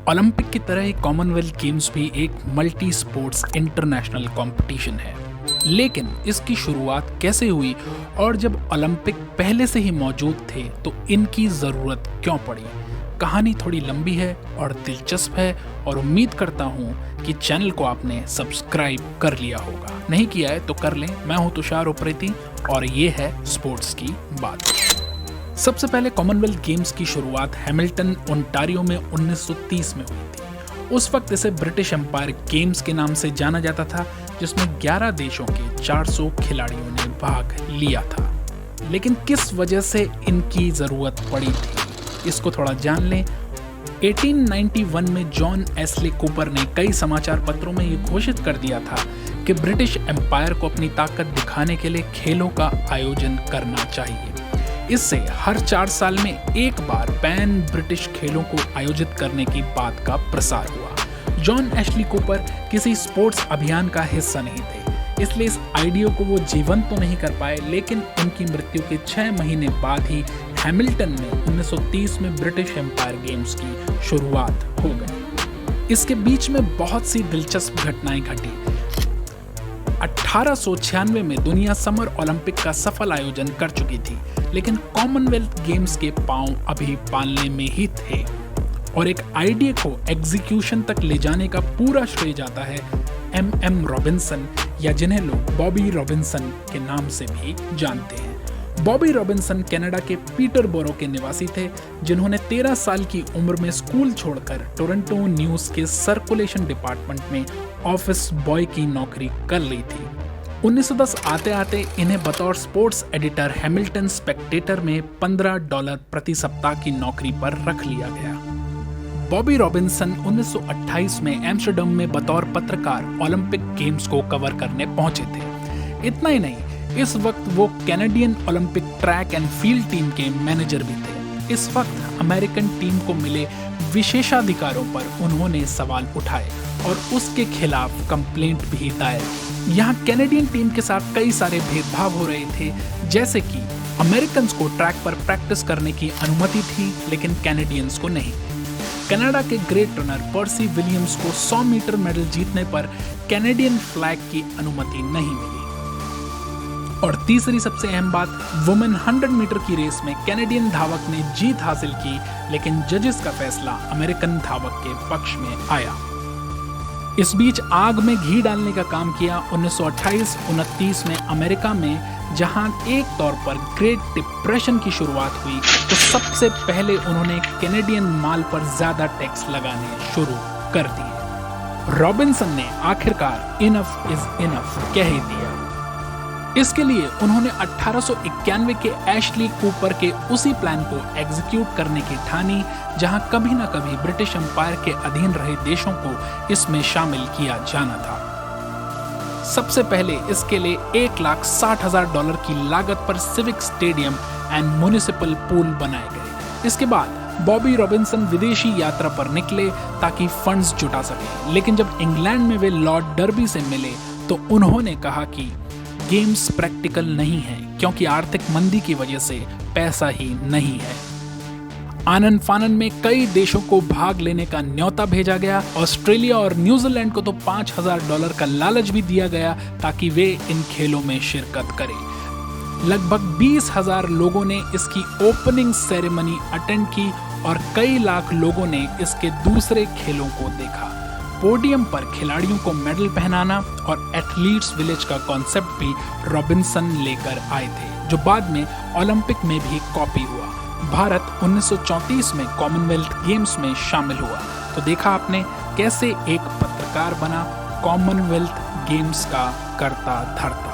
Olympic की तरह ही Commonwealth games भी एक मल्टी स्पोर्ट्स इंटरनेशनल कंपटीशन है। लेकिन इसकी शुरुआत कैसे हुई और जब ओलंपिक पहले से ही मौजूद थे तो इनकी ज़रूरत क्यों पड़ी? कहानी थोड़ी लंबी है और दिलचस्प है और उम्मीद करता हूँ कि चैनल को आपने सब्सक्राइब कर लिया होगा। नहीं किया है तो कर लें। मैं हूँ तुषार उप्रेती और ये है स्पोर्ट्स की बात। सबसे पहले कॉमनवेल्थ गेम्स की शुरुआत हैमिल्टन ओंटारियो में 1930 में हुई थी। उस वक्त इसे ब्रिटिश एम्पायर गेम्स के नाम से जाना जाता था, जिसमें 11 देशों के 400 खिलाड़ियों ने भाग लिया था। लेकिन किस वजह से इनकी ज़रूरत पड़ी थी, इसको थोड़ा जान लें। 1891 में जॉन एस्ले कूपर ने कई समाचार पत्रों में ये घोषित कर दिया था कि ब्रिटिश एम्पायर को अपनी ताकत दिखाने के लिए खेलों का आयोजन करना चाहिए। इससे हर 4 साल में एक बार पैन ब्रिटिश खेलों को आयोजित करने की बात का प्रसार हुआ। जॉन एशली कूपर किसी स्पोर्ट्स अभियान का हिस्सा नहीं थे, इसलिए इस आइडिया को वो जीवंत तो नहीं कर पाए, लेकिन उनकी मृत्यु के 6 महीने बाद ही हैमिल्टन में 1930 में ब्रिटिश एम्पायर गेम्स की शुरुआत हो गई। इसके बीच में बहुत सी दिलचस्प घटनाएं घटी। 1896 में दुनिया समर ओलंपिक का सफल आयोजन कर चुकी थी, लेकिन कॉमनवेल्थ गेम्स के पांव अभी पालने में ही थे और एक आइडिया को एग्जीक्यूशन तक ले जाने का पूरा श्रेय जाता है एम रॉबिन्सन, या जिन्हें लोग बॉबी रॉबिन्सन के नाम से भी जानते हैं। बॉबी रॉबिन्सन कनाडा के पीटरबोरो के निवासी थे, जिन्होंने 13 साल की उम्र में स्कूल छोड़कर टोरंटो न्यूज़ के सर्कुलेशन डिपार्टमेंट में ऑफिस बॉय की नौकरी कर ली थी। 1910 आते आते इन्हें बतौर स्पोर्ट्स एडिटर हैमिल्टन स्पेक्टेटर में $15 प्रति सप्ताह की नौकरी पर रख लिया गया। बॉबी रॉबिन्सन 1928 में एम्स्टर्डम में बतौर पत्रकार ओलंपिक गेम्स को कवर करने पहुंचे थे। इतना ही नहीं, इस वक्त वो Canadian Olympic track and field team के मैनेजर भी थे। इस वक्त अमेरिकन टीम को मिले विशेषाधिकारों पर उन्होंने सवाल उठाए और उसके खिलाफ कंप्लेंट भी दायर की। यहाँ कैनेडियन टीम के साथ कई सारे भेदभाव हो रहे थे, जैसे कि अमेरिकन्स को ट्रैक पर प्रैक्टिस करने की अनुमति थी, लेकिन कैनेडियंस को नहीं। कनाडा के ग्रेट रनर पर्सी विलियम्स को 100 मीटर मेडल जीतने पर कैनेडियन फ्लैग की अनुमति नहीं मिली। और तीसरी सबसे अहम बात, वुमेन 100 मीटर की रेस में कैनेडियन धावक ने जीत हासिल की, लेकिन जजेस का फैसला अमेरिकन धावक के पक्ष में आया। इस बीच आग में घी डालने का काम किया 1928-29 में अमेरिका में, जहां एक तौर पर ग्रेट डिप्रेशन की शुरुआत हुई, तो सबसे पहले उन्होंने कैनेडियन माल पर ज्यादा टैक्स लगाने शुरू कर दिए। रॉबिन्सन ने आखिरकार इनफ इज इनफ कह ही दिया। इसके लिए उन्होंने 1891 के एशली कूपर के उसी प्लान को एग्जीक्यूट करने की ठानी, जहां कभी न कभी ब्रिटिश एम्पायर के अधीन रहे देशों को इसमें शामिल किया जाना था। सबसे पहले इसके लिए $1,60,000 की लागत पर civic stadium and municipal pool बनाए गए। इसके बाद बॉबी रॉबिन्सन विदेशी यात्रा पर निकले ताकि फंड्स जुटा सके, लेकिन जब इंग्लैंड में वे लॉर्ड डर्बी से मिले तो उन्होंने कहा कि गेम्स प्रैक्टिकल नहीं है, क्योंकि आर्थिक मंदी की वजह से पैसा ही नहीं है। आनन फानन में कई देशों को भाग लेने का न्योता भेजा गया। ऑस्ट्रेलिया और न्यूजीलैंड को तो $5,000 का लालच भी दिया गया ताकि वे इन खेलों में शिरकत करें। लगभग 20,000 लोगों ने इसकी ओपनिंग सेरेमनी अटेंड की और कई लाख लोगों ने इसके दूसरे खेलों को देखा। पोडियम पर खिलाड़ियों को मेडल पहनाना और एथलीट्स विलेज का कॉन्सेप्ट भी रॉबिन्सन लेकर आए थे, जो बाद में ओलंपिक में भी कॉपी हुआ। भारत 1934 में कॉमनवेल्थ गेम्स में शामिल हुआ। तो देखा आपने कैसे एक पत्रकार बना कॉमनवेल्थ गेम्स का कर्ता धर्ता।